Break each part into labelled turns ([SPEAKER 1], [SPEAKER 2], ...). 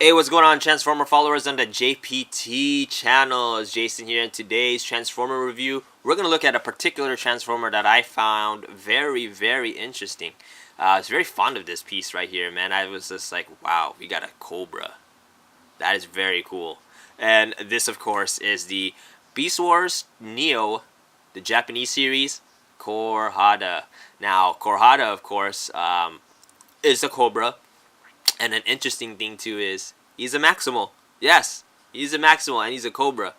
[SPEAKER 1] Hey, what's going on, Transformer followers on the JPT channel? It's Jason here. In today's Transformer review, we're going to look at a particular Transformer that I found very, very interesting. I was very fond of this piece right here, man. I was just like, wow, we got a Cobra. That is very cool. And this, of course, is the Beast Wars Neo, the Japanese series, Cohrada. Now, Cohrada, of course, is a Cobra. And an interesting thing too is he's a Maximal. Yes, he's a Maximal and he's a Cobra.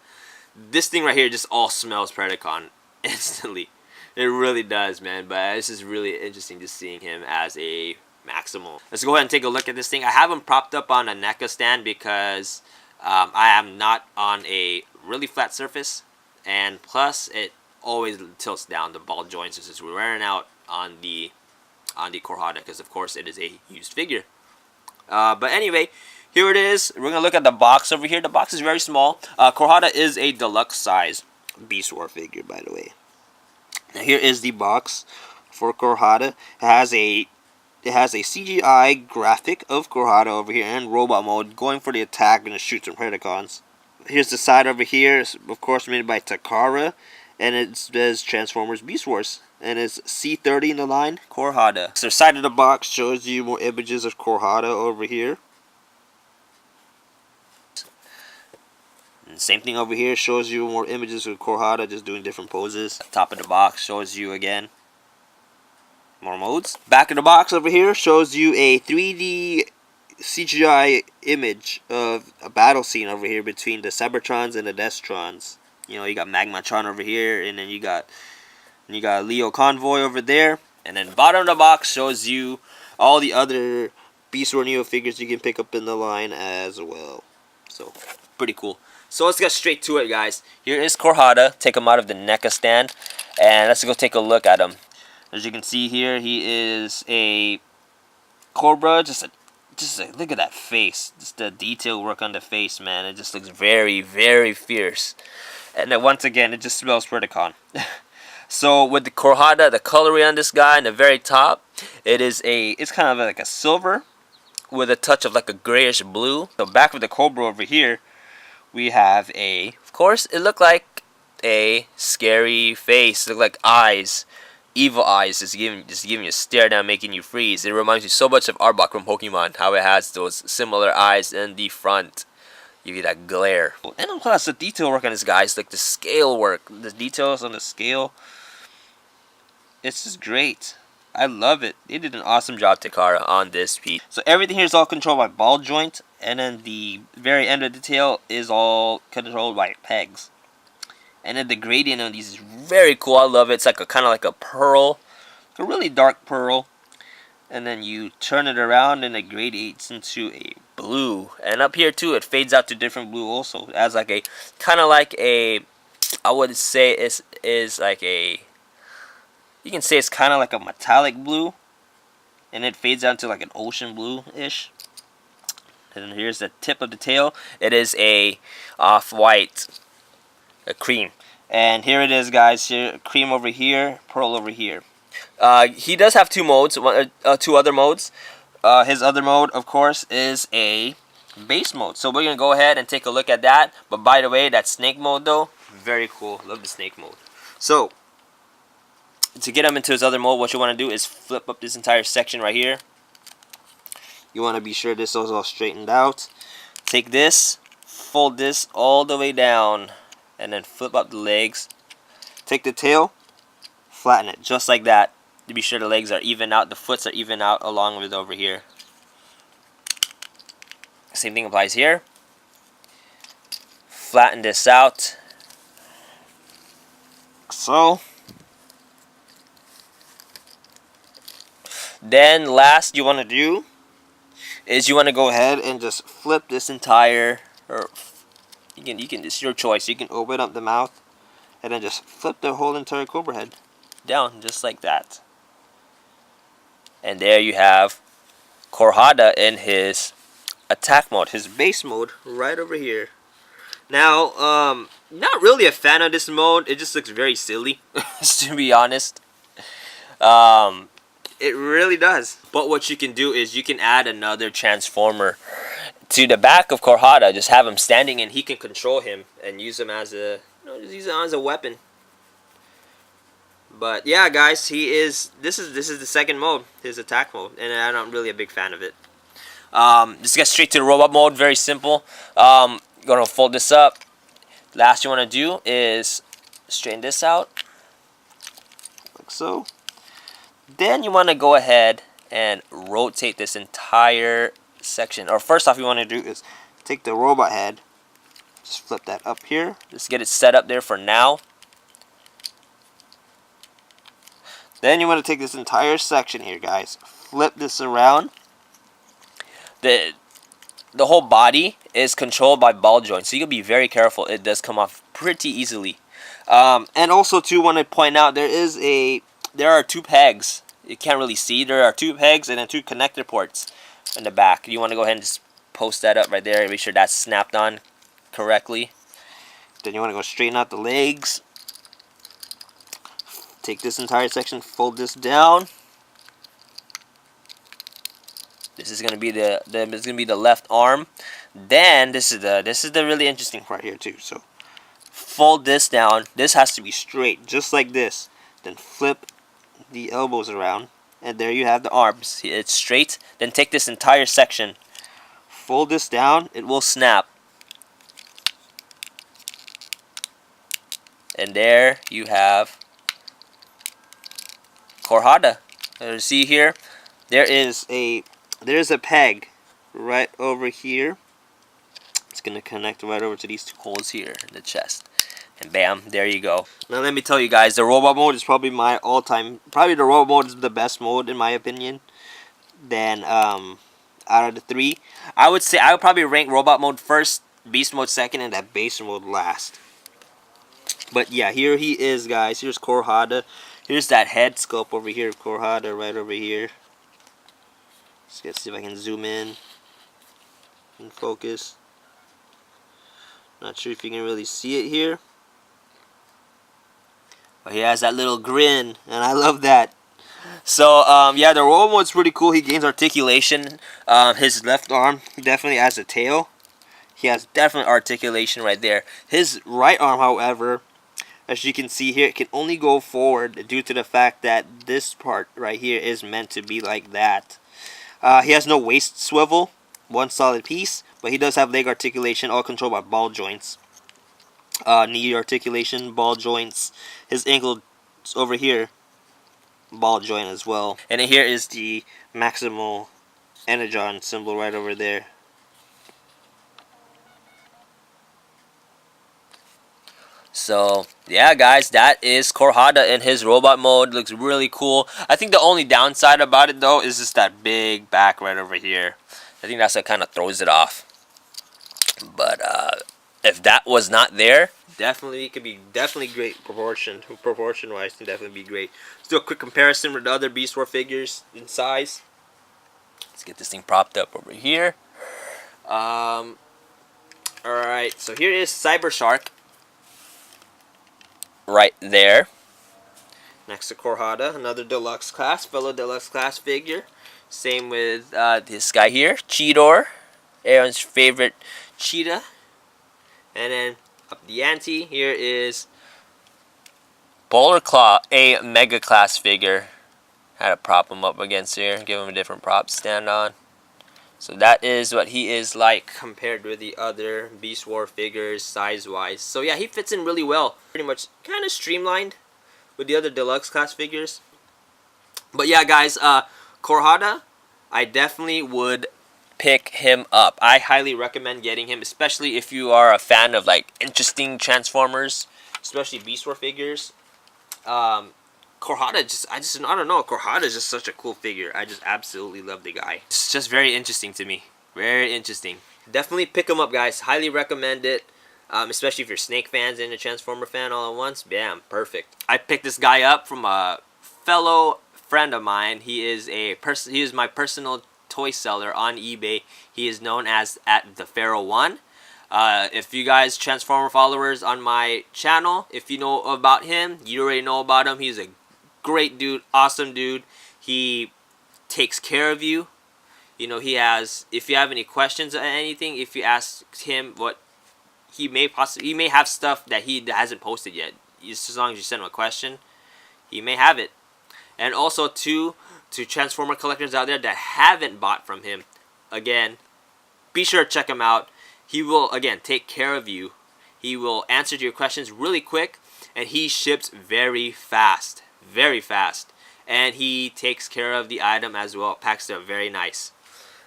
[SPEAKER 1] This thing right here just all smells Predacon instantly. It really does, man. But this is really interesting just seeing him as a Maximal. Let's go ahead and take a look at this thing. I have him propped up on a NECA stand because I am not on a really flat surface, and plus it always tilts down the ball joints as we're wearing out on the Cohrada, because of course it is a used figure. But anyway, here it is. We're going to look at the box over here. The box is very small. Cohrada is a deluxe size Beast War figure, by the way. Now here is the box for Cohrada. It has a CGI graphic of Cohrada over here in robot mode, going for the attack and to shoot some Predacons. Here's the side over here. It's of course made by Takara, and it says Transformers Beast Wars. And it's C30 in the line, Cohrada. So the side of the box shows you more images of Cohrada over here. And same thing over here, shows you more images of Cohrada just doing different poses. Top of the box shows you again more modes. Back of the box over here shows you a 3D CGI image of a battle scene over here between the Cybertrons and the Destrons. You know, you got Magmatron over here, and then you got Leo Convoy over there. And then bottom of the box shows you all the other Beast Wars Neo figures you can pick up in the line as well. So, pretty cool. So let's get straight to it, guys. Here is Cohrada. Take him out of the NECA stand, and let's go take a look at him. As you can see here, he is a Cobra. Just look at that face. Just the detail work on the face, man. It just looks very, very fierce. And then once again, it just smells Predacon. So with the Cohrada, the coloring on this guy in the very top, it's kind of like a silver with a touch of like a grayish blue. So back with the Cobra over here, we have of course, it looked like a scary face. It looked like eyes, evil eyes, just giving you a stare down, making you freeze. It reminds me so much of Arbok from Pokemon, how it has those similar eyes in the front. You get that glare. And plus the detail work on this guy is like the scale work. The details on the scale, it's just great. I love it. They did an awesome job, Takara, on this piece. So everything here is all controlled by ball joint, and then the very end of the tail is all controlled by pegs. And then the gradient on these is very cool. I love it. It's like kind of like a pearl, a really dark pearl. And then you turn it around and it gradiates into a blue. And up here too, it fades out to different blue also. It has like a kind of like a, I would say is like a, you can say it's kind of like a metallic blue, and it fades out to like an ocean blue-ish. And here's the tip of the tail. It is a off-white, a cream. And here it is, guys. Here, cream over here, pearl over here. He does have two modes, two other modes. His other mode, of course, is a base mode. So we're going to go ahead and take a look at that. But by the way, that snake mode, though, very cool. Love the snake mode. So, to get him into his other mode, what you want to do is flip up this entire section right here. You want to be sure this is all straightened out. Take this, fold this all the way down, and then flip up the legs. Take the tail, flatten it just like that to be sure the legs are even out, the foots are even out along with over here. Same thing applies here. Flatten this out. So. Then last you want to do is you want to go ahead and just flip this entire, or you can it's your choice. You can open up the mouth and then just flip the whole entire Cobra head down just like that. And there you have Cohrada in his attack mode, his base mode right over here. Now, not really a fan of this mode. It just looks very silly, to be honest. It really does. But what you can do is you can add another Transformer to the back of Cohrada, just have him standing, and he can control him and use him as a, just use him as a weapon. But yeah, guys, he is. This is the second mode, his attack mode, and I'm not really a big fan of it. Just get straight to the robot mode. Very simple. Gonna fold this up. Last you want to do is straighten this out, like so. Then you want to go ahead and rotate this entire section. Or first off, you want to do is take the robot head, just flip that up here. Just get it set up there for now. Then you want to take this entire section here, guys. Flip this around. The whole body is controlled by ball joints, so you can be very careful. It does come off pretty easily. And also, too, want to point out there are two pegs. You can't really see. There are two pegs and then two connector ports in the back. You want to go ahead and just post that up right there. Make sure that's snapped on correctly. Then you want to go straighten out the legs. Take this entire section, fold this down. This is gonna be the left arm. Then this is the really interesting part here too. So fold this down. This has to be straight, just like this. Then flip the elbows around, and there you have the arms. It's straight. Then take this entire section, fold this down. It will snap, and there you have Cohrada. See here, there is a peg right over here. It's gonna connect right over to these two holes here in the chest, and bam, there you go. Now let me tell you guys, the robot mode is probably my all-time. Probably the robot mode is the best mode in my opinion. Then out of the three, I would say I would probably rank robot mode first, beast mode second, and that base mode last. But yeah, here he is, guys. Here's Cohrada. Here's that head sculpt over here of Cohrada right over here. Let's see if I can zoom in and focus. Not sure if you can really see it here, but he has that little grin, and I love that. So yeah, the robot mode's pretty cool. He gains articulation. His left arm definitely has a tail. He has definitely articulation right there. His right arm, however, as you can see here, it can only go forward due to the fact that this part right here is meant to be like that. He has no waist swivel, one solid piece, but he does have leg articulation, all controlled by ball joints. Knee articulation, ball joints. His ankle over here, ball joint as well. And here is the Maximal Energon symbol right over there. So yeah, guys, that is Cohrada in his robot mode. Looks really cool. I think the only downside about it though is just that big back right over here. I think that's what kind of throws it off. But if that was not there, definitely it could be great proportion wise. Can definitely be great. Let's do a quick comparison with the other Beast Wars figures in size. Let's get this thing propped up over here. All right, so here is Cybershark. Right there, next to Cohrada, another deluxe class, fellow deluxe class figure. Same with this guy here, Cheetor, Aaron's favorite cheetah. And then up the ante, here is Bowler Claw, a mega class figure. Had to prop him up against here, give him a different prop to stand on. So that is what he is like compared with the other Beast Wars figures size-wise. So yeah, he fits in really well. Pretty much kind of streamlined with the other deluxe class figures. But yeah, guys, Cohrada, I definitely would pick him up. I highly recommend getting him, especially if you are a fan of like interesting Transformers, especially Beast Wars figures. Cohrada, I don't know. Cohrada is just such a cool figure. I just absolutely love the guy. It's just very interesting to me. Very interesting. Definitely pick him up, guys. Highly recommend it. Especially if you're Snake fans and a Transformer fan all at once. Bam, perfect. I picked this guy up from a fellow friend of mine. He is my personal toy seller on eBay. He is known as the Pharoah 1. If you guys Transformer followers on my channel, if you know about him, you already know about him. He's a great dude, awesome dude. He takes care of you. You know, he has, if you have any questions or anything, if you ask him what he may have stuff that he hasn't posted yet. Just as long as you send him a question, he may have it. And also to Transformer collectors out there that haven't bought from him, again, be sure to check him out. He will, again, take care of you. He will answer to your questions really quick, and he ships very fast. Very fast. And he takes care of the item as well. Packs it up very nice.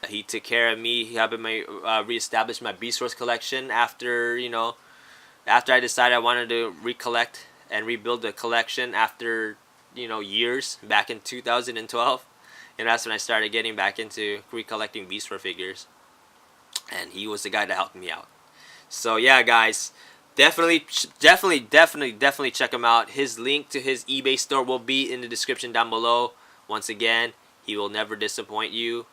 [SPEAKER 1] He took care of me. He helped me reestablish my Beast Wars collection after, you know, after I decided I wanted to recollect and rebuild the collection after, you know, years, back in 2012. And that's when I started getting back into recollecting Beast Wars figures. And he was the guy that helped me out. So yeah, guys, definitely check him out. His link to his eBay store will be in the description down below. Once again, he will never disappoint you.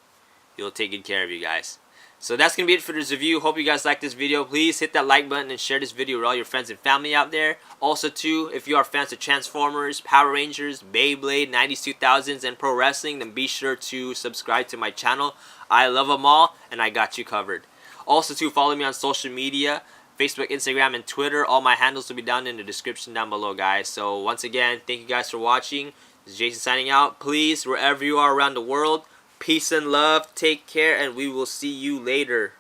[SPEAKER 1] He'll take good care of you guys. So that's going to be it for this review. Hope you guys liked this video. Please hit that like button and share this video with all your friends and family out there. Also, too, if you are fans of Transformers, Power Rangers, Beyblade, 90s, 2000s, and pro wrestling, then be sure to subscribe to my channel. I love them all, and I got you covered. Also, too, follow me on social media, Facebook, Instagram, and Twitter. All my handles will be down in the description down below, guys. So, once again, thank you guys for watching. This is Jason signing out. Please, wherever you are around the world, peace and love, take care, and we will see you later.